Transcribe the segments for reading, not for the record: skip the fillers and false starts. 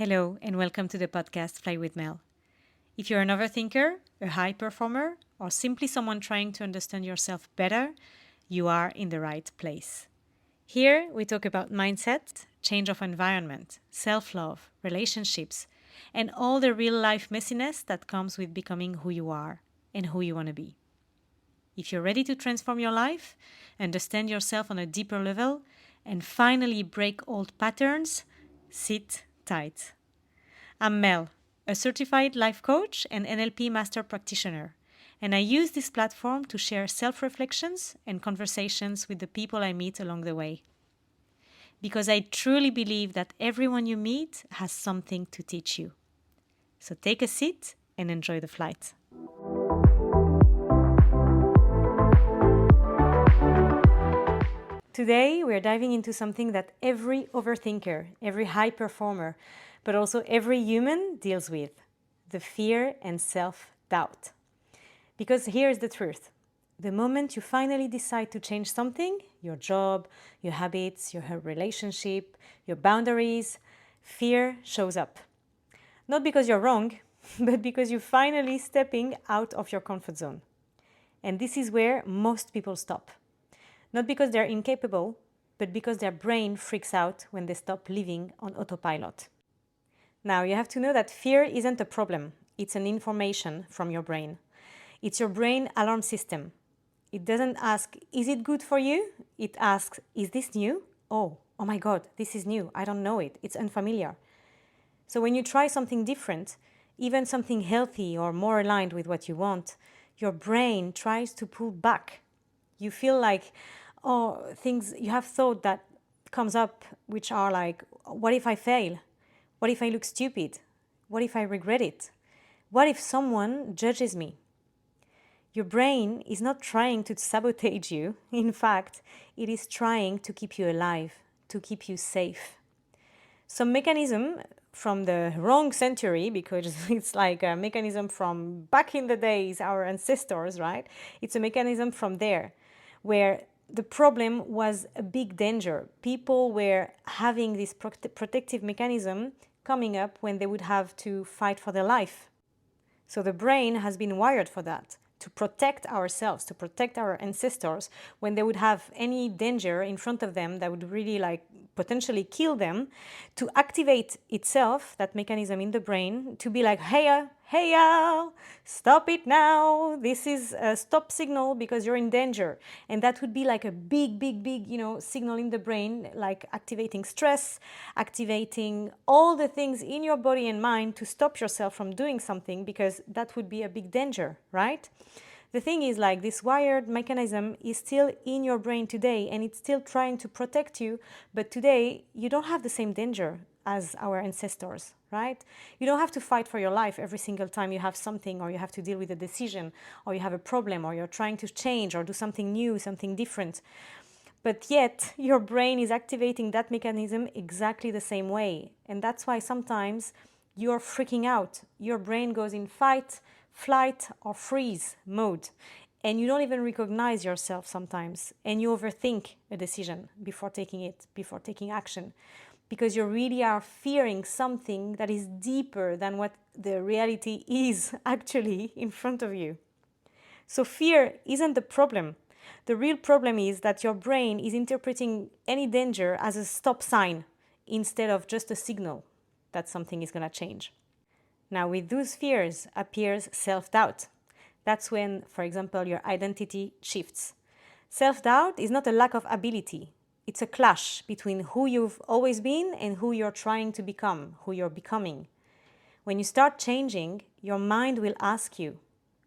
Hello, and welcome to the podcast Fly with Mel. If you're an overthinker, a high performer, or simply someone trying to understand yourself better, you are in the right place. Here, we talk about mindset, change of environment, self-love, relationships, and all the real-life messiness that comes with becoming who you are and who you want to be. If you're ready to transform your life, understand yourself on a deeper level, and finally break old patterns, sit tight. I'm Mel, a certified life coach and NLP master practitioner, and I use this platform to share self-reflections and conversations with the people I meet along the way. Because I truly believe that everyone you meet has something to teach you. So take a seat and enjoy the flight. Today, we're diving into something that every overthinker, every high performer, but also every human deals with: the fear and self-doubt. Because here's the truth. The moment you finally decide to change something, your job, your habits, your relationship, your boundaries, fear shows up. Not because you're wrong, but because you're finally stepping out of your comfort zone. And this is where most people stop. Not because they're incapable, but because their brain freaks out when they stop living on autopilot. Now, you have to know that fear isn't a problem. It's an information from your brain. It's your brain alarm system. It doesn't ask, is it good for you? It asks, is this new? Oh my God, this is new. I don't know it. It's unfamiliar. So when you try something different, even something healthy or more aligned with what you want, your brain tries to pull back. You feel like, things you have thought that comes up, which are like, what if I fail? What if I look stupid? What if I regret it? What if someone judges me? Your brain is not trying to sabotage you. In fact, it is trying to keep you alive, to keep you safe. Some mechanism from the wrong century, because it's like a mechanism from back in the days, our ancestors, right? It's a mechanism from there, where the problem was a big danger. People were having this protective mechanism coming up when they would have to fight for their life. So the brain has been wired for that, to protect ourselves, to protect our ancestors when they would have any danger in front of them that would really potentially kill them, to activate itself, that mechanism in the brain, to be like, hey, stop it now. This is a stop signal because you're in danger. And that would be like a big, signal in the brain, like activating stress, activating all the things in your body and mind to stop yourself from doing something, because that would be a big danger, right? The thing is, this wired mechanism is still in your brain today, and it's still trying to protect you. But today, you don't have the same danger as our ancestors, right? You don't have to fight for your life every single time you have something, or you have to deal with a decision, or you have a problem, or you're trying to change or do something new, something different. But yet, your brain is activating that mechanism exactly the same way. And that's why sometimes you're freaking out. Your brain goes in fight, flight, or freeze mode. And you don't even recognize yourself sometimes. And you overthink a decision before taking action. Because you really are fearing something that is deeper than what the reality is actually in front of you. So fear isn't the problem. The real problem is that your brain is interpreting any danger as a stop sign instead of just a signal that something is going to change. Now, with those fears appears self-doubt. That's when, for example, your identity shifts. Self-doubt is not a lack of ability. It's a clash between who you've always been and who you're trying to become, who you're becoming. When you start changing, your mind will ask you,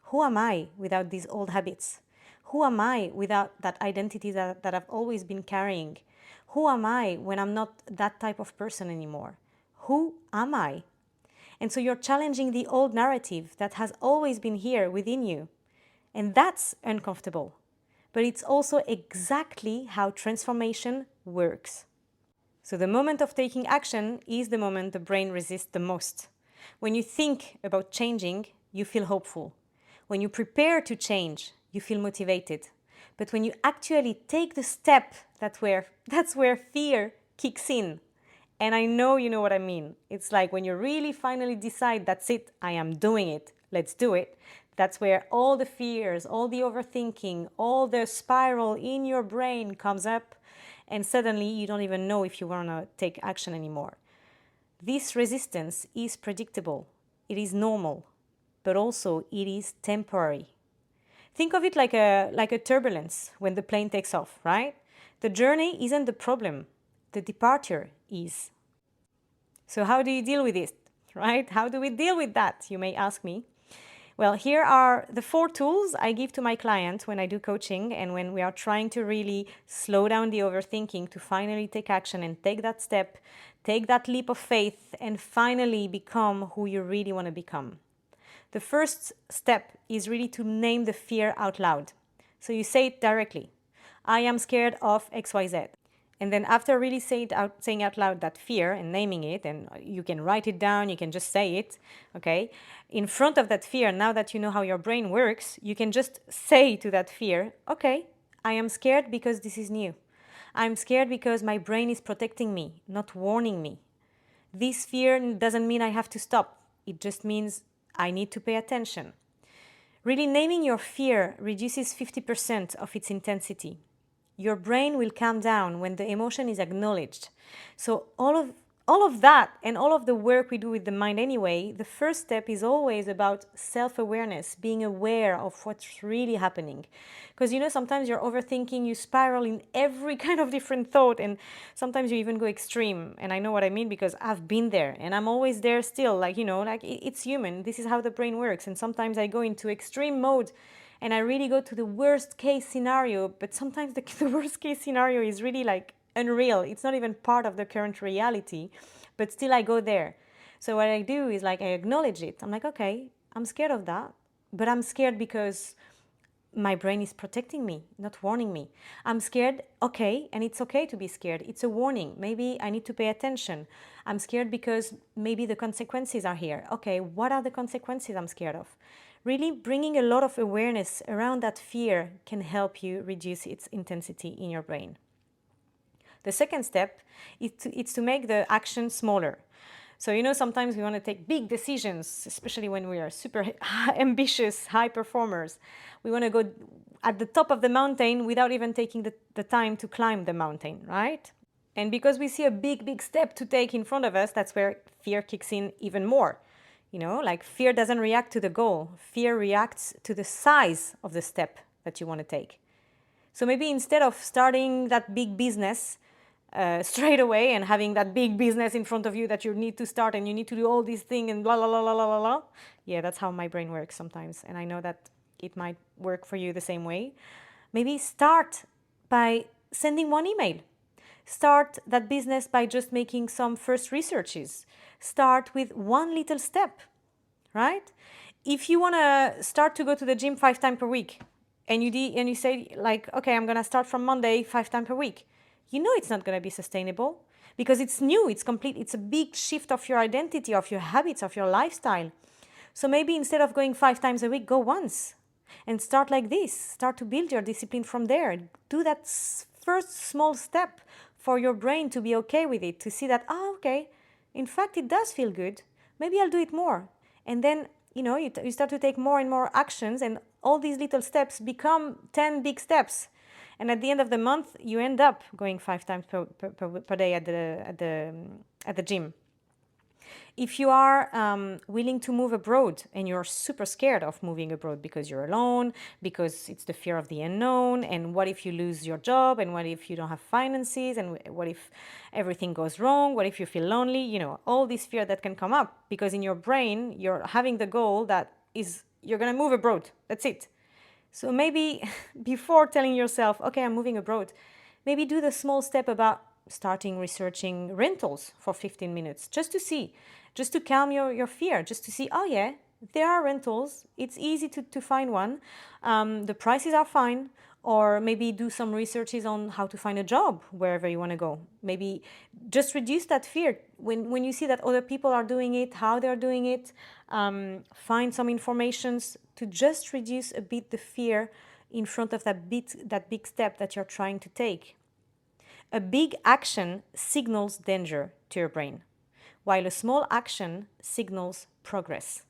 who am I without these old habits? Who am I without that identity that I've always been carrying? Who am I when I'm not that type of person anymore? Who am I? And so you're challenging the old narrative that has always been here within you. And that's uncomfortable. But it's also exactly how transformation works. So the moment of taking action is the moment the brain resists the most. When you think about changing, you feel hopeful. When you prepare to change, you feel motivated. But when you actually take the step, that's where fear kicks in. And I know you know what I mean. It's like when you really finally decide, that's it, I am doing it, let's do it. That's where all the fears, all the overthinking, all the spiral in your brain comes up, and suddenly you don't even know if you want to take action anymore. This resistance is predictable, it is normal, but also it is temporary. Think of it like a turbulence when the plane takes off, right? The journey isn't the problem, the departure is. So how do you deal with it, right? How do we deal with that, you may ask me? Well, here are the 4 tools I give to my client when I do coaching and when we are trying to really slow down the overthinking to finally take action and take that step, take that leap of faith, and finally become who you really want to become. The first step is really to name the fear out loud. So you say it directly. I am scared of XYZ. And then after really saying out loud that fear and naming it, and you can write it down, you can just say it, okay? In front of that fear, now that you know how your brain works, you can just say to that fear, okay, I am scared because this is new. I'm scared because my brain is protecting me, not warning me. This fear doesn't mean I have to stop. It just means I need to pay attention. Really naming your fear reduces 50% of its intensity. Your brain will calm down when the emotion is acknowledged. So all of that and all of the work we do with the mind anyway, the first step is always about self-awareness, being aware of what's really happening. Because sometimes you're overthinking, you spiral in every kind of different thought, and sometimes you even go extreme. And I know what I mean because I've been there and I'm always there still. Like it's human. This is how the brain works. And sometimes I go into extreme mode and I really go to the worst case scenario, but sometimes the worst case scenario is really like unreal. It's not even part of the current reality, but still I go there. So what I do is like I acknowledge it. I'm like, okay, I'm scared of that, but I'm scared because my brain is protecting me, not warning me. I'm scared, okay, and it's okay to be scared. It's a warning. Maybe I need to pay attention. I'm scared because maybe the consequences are here. Okay, what are the consequences I'm scared of? Really bringing a lot of awareness around that fear can help you reduce its intensity in your brain. The second step is to make the action smaller. So, sometimes we want to take big decisions, especially when we are super ambitious, high performers. We want to go at the top of the mountain without even taking the time to climb the mountain, right? And because we see a big, big step to take in front of us, that's where fear kicks in even more. Like fear doesn't react to the goal. Fear reacts to the size of the step that you want to take. So maybe instead of starting that big business straight away and having that big business in front of you that you need to start and you need to do all these things and blah, blah, blah, blah, blah, blah. Yeah, that's how my brain works sometimes. And I know that it might work for you the same way. Maybe start by sending one email. Start that business by just making some first researches. Start with one little step, right? If you want to start to go to the gym 5 times per week and you say like, okay, I'm going to start from Monday 5 times per week, it's not going to be sustainable because it's new, it's complete, it's a big shift of your identity, of your habits, of your lifestyle. So maybe instead of going 5 times a week, go once and start like this. Start to build your discipline from there. Do that first small step for your brain to be okay with it, to see that, okay, in fact, it does feel good. Maybe I'll do it more. And then, you start to take more and more actions, and all these little steps become 10 big steps. And at the end of the month, you end up going 5 times per day at the gym. If you are willing to move abroad and you're super scared of moving abroad because you're alone, because it's the fear of the unknown, and what if you lose your job, and what if you don't have finances, and what if everything goes wrong, what if you feel lonely, all this fear that can come up because in your brain you're having the goal that is you're going to move abroad. That's it. So maybe before telling yourself, okay, I'm moving abroad, maybe do the small step about starting researching rentals for 15 minutes just to see, just to calm your fear, just to see, oh yeah, there are rentals. It's easy to find one. The prices are fine. Or maybe do some researches on how to find a job wherever you want to go. Maybe just reduce that fear. When you see that other people are doing it, how they're doing it, find some informations to just reduce a bit the fear in front of that big step that you're trying to take. A big action signals danger. to your brain, while a small action signals progress.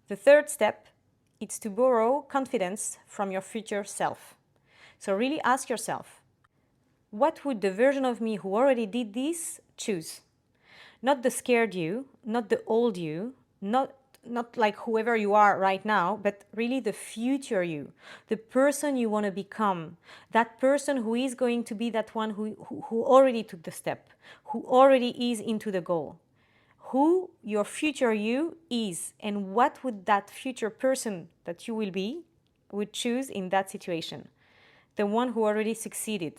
The third step is to borrow confidence from your future self. So really ask yourself, what would the version of me who already did this choose? Not the scared you, not the old you, not like whoever you are right now, but really the future you, the person you want to become, that person who is going to be that one who already took the step, who already is into the goal, who your future you is, and what would that future person that you will be would choose in that situation, the one who already succeeded.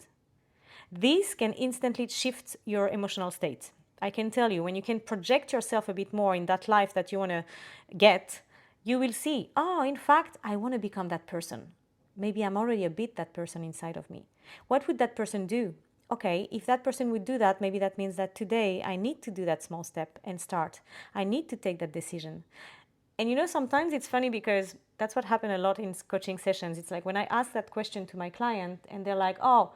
This can instantly shift your emotional state. I can tell you, when you can project yourself a bit more in that life that you want to get, you will see, oh, in fact, I want to become that person. Maybe I'm already a bit that person inside of me. What would that person do? Okay, if that person would do that, maybe that means that today I need to do that small step and start. I need to take that decision. And you know, sometimes it's funny because that's what happened a lot in coaching sessions. It's like when I ask that question to my client and they're like, oh,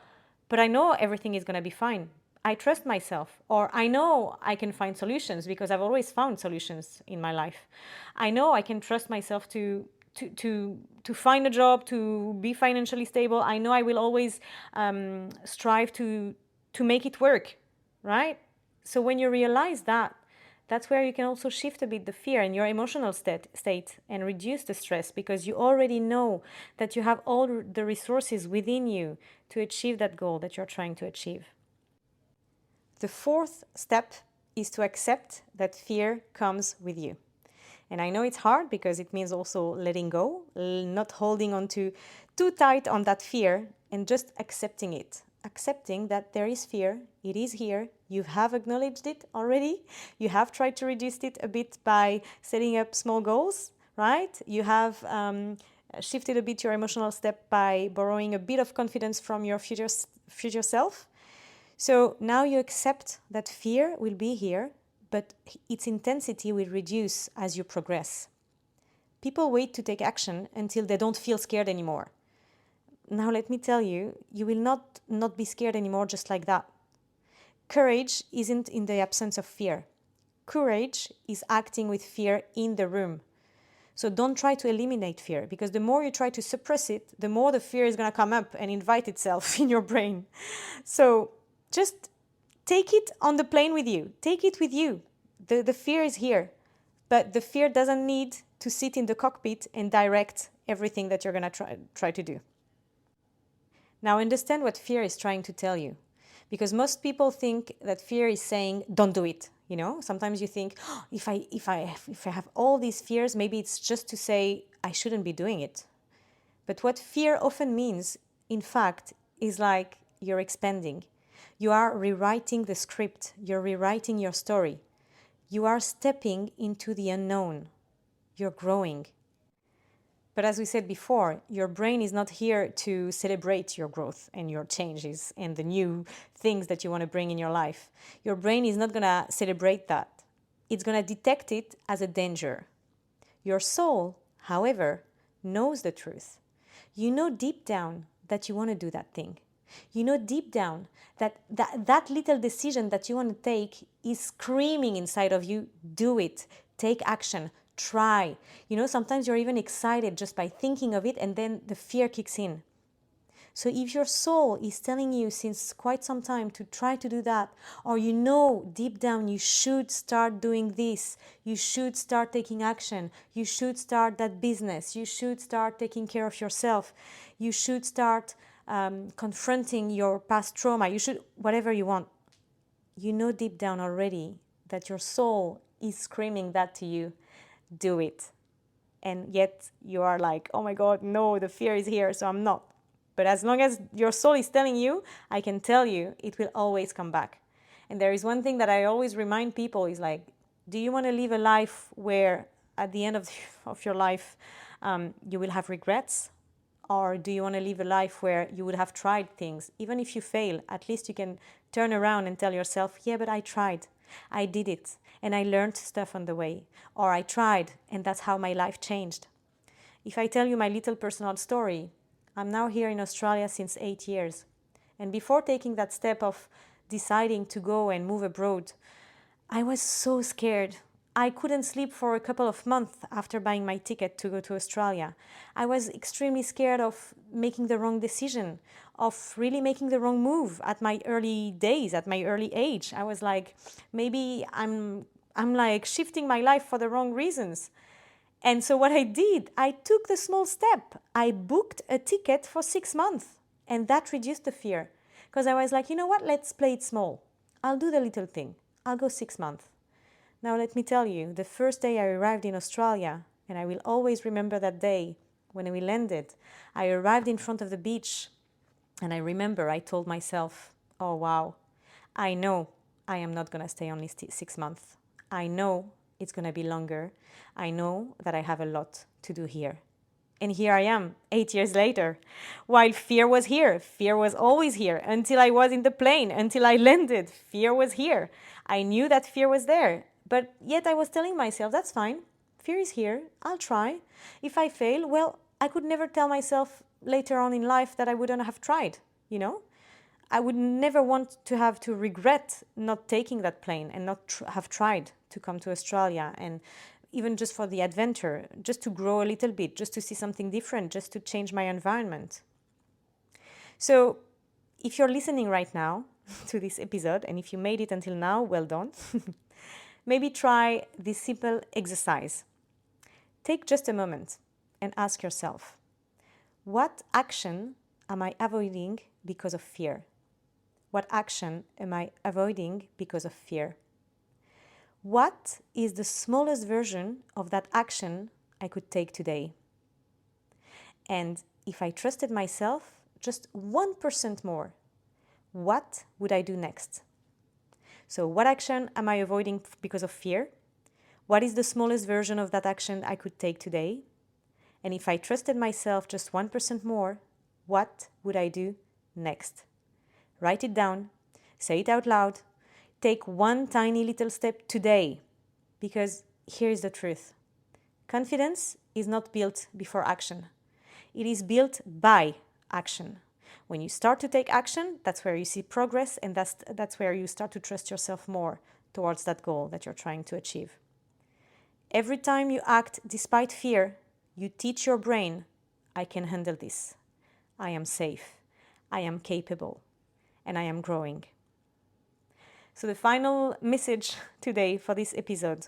but I know everything is going to be fine. I trust myself, or I know I can find solutions because I've always found solutions in my life. I know I can trust myself to find a job, to be financially stable. I know I will always strive to make it work, right? So when you realize that, that's where you can also shift a bit the fear in your emotional state and reduce the stress, because you already know that you have all the resources within you to achieve that goal that you're trying to achieve. The fourth step is to accept that fear comes with you. And I know it's hard because it means also letting go, not holding on to too tight on that fear, and just accepting it. Accepting that there is fear, it is here, you have acknowledged it already, you have tried to reduce it a bit by setting up small goals, right? You have shifted a bit your emotional step by borrowing a bit of confidence from your future self. So now you accept that fear will be here, but its intensity will reduce as you progress. People wait to take action until they don't feel scared anymore. Now let me tell you, you will not be scared anymore just like that. Courage isn't in the absence of fear. Courage is acting with fear in the room. So don't try to eliminate fear, because the more you try to suppress it, the more the fear is going to come up and invite itself in your brain. So just take it on the plane with you. Take it with you. The fear is here, but the fear doesn't need to sit in the cockpit and direct everything that you're going to try to do. Now understand what fear is trying to tell you, because most people think that fear is saying, don't do it. You know, sometimes you think, oh, if I have all these fears, maybe it's just to say I shouldn't be doing it. But what fear often means, in fact, is like you're expanding. You are rewriting the script. You're rewriting your story. You are stepping into the unknown. You're growing. But as we said before, your brain is not here to celebrate your growth and your changes and the new things that you want to bring in your life. Your brain is not going to celebrate that. It's going to detect it as a danger. Your soul, however, knows the truth. You know deep down that you want to do that thing. You know deep down that little decision that you want to take is screaming inside of you, do it, take action, try. You know, sometimes you're even excited just by thinking of it, and then the fear kicks in. So if your soul is telling you since quite some time to try to do that, or you know deep down you should start doing this, you should start taking action, you should start that business, you should start taking care of yourself, you should start confronting your past trauma, you should, whatever you want, you know deep down already that your soul is screaming that to you, do it. And yet you are like, oh my God, no, the fear is here, so I'm not. But as long as your soul is telling you, I can tell you, it will always come back. And there is one thing that I always remind people is like, do you want to live a life where at the end of your life you will have regrets? Or do you want to live a life where you would have tried things? Even if you fail, at least you can turn around and tell yourself, yeah, but I tried. I did it. And I learned stuff on the way. Or I tried, and that's how my life changed. If I tell you my little personal story, I'm now here in Australia since 8 years. And before taking that step of deciding to go and move abroad, I was so scared. I couldn't sleep for a couple of months after buying my ticket to go to Australia. I was extremely scared of making the wrong decision, of really making the wrong move at my early days, at my early age. I was like, maybe I'm like shifting my life for the wrong reasons. And so what I did, I took the small step. I booked a ticket for 6 months, and that reduced the fear. Because I was like, you know what, let's play it small. I'll do the little thing. I'll go 6 months. Now let me tell you, the first day I arrived in Australia, and I will always remember that day when we landed, I arrived in front of the beach, and I remember I told myself, oh wow, I know I am not going to stay only 6 months. I know it's going to be longer. I know that I have a lot to do here. And here I am, 8 years later. While fear was here, fear was always here until I was in the plane, until I landed. Fear was here. I knew that fear was there. But yet I was telling myself, that's fine. Fear is here. I'll try. If I fail, well, I could never tell myself later on in life that I wouldn't have tried, you know? I would never want to have to regret not taking that plane and not have tried to come to Australia, and even just for the adventure, just to grow a little bit, just to see something different, just to change my environment. So if you're listening right now to this episode, and if you made it until now, well done. Maybe try this simple exercise. Take just a moment and ask yourself, what action am I avoiding because of fear? What action am I avoiding because of fear? What is the smallest version of that action I could take today? And if I trusted myself just 1% more, what would I do next? So what action am I avoiding because of fear? What is the smallest version of that action I could take today? And if I trusted myself just 1% more, what would I do next? Write it down, say it out loud, take one tiny little step today, because here's the truth. Confidence is not built before action. It is built by action. When you start to take action, that's where you see progress, and that's where you start to trust yourself more towards that goal that you're trying to achieve. Every time you act despite fear, you teach your brain, I can handle this. I am safe. I am capable. And I am growing. So the final message today for this episode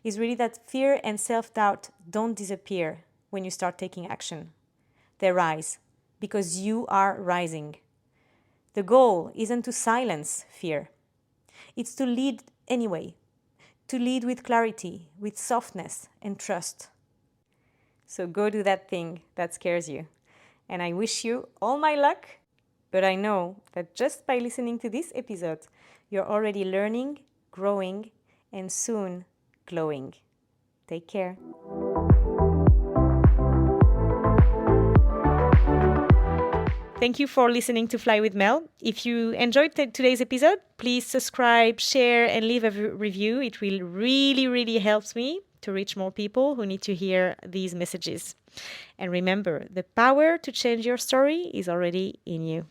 is really that fear and self-doubt don't disappear when you start taking action. They rise because you are rising. The goal isn't to silence fear. It's to lead anyway, to lead with clarity, with softness and trust. So go do that thing that scares you. And I wish you all my luck. But I know that just by listening to this episode, you're already learning, growing, and soon glowing. Take care. Thank you for listening to Fly with Mel. If you enjoyed today's episode, please subscribe, share, and leave a review. It will really, really help me to reach more people who need to hear these messages. And remember, the power to change your story is already in you.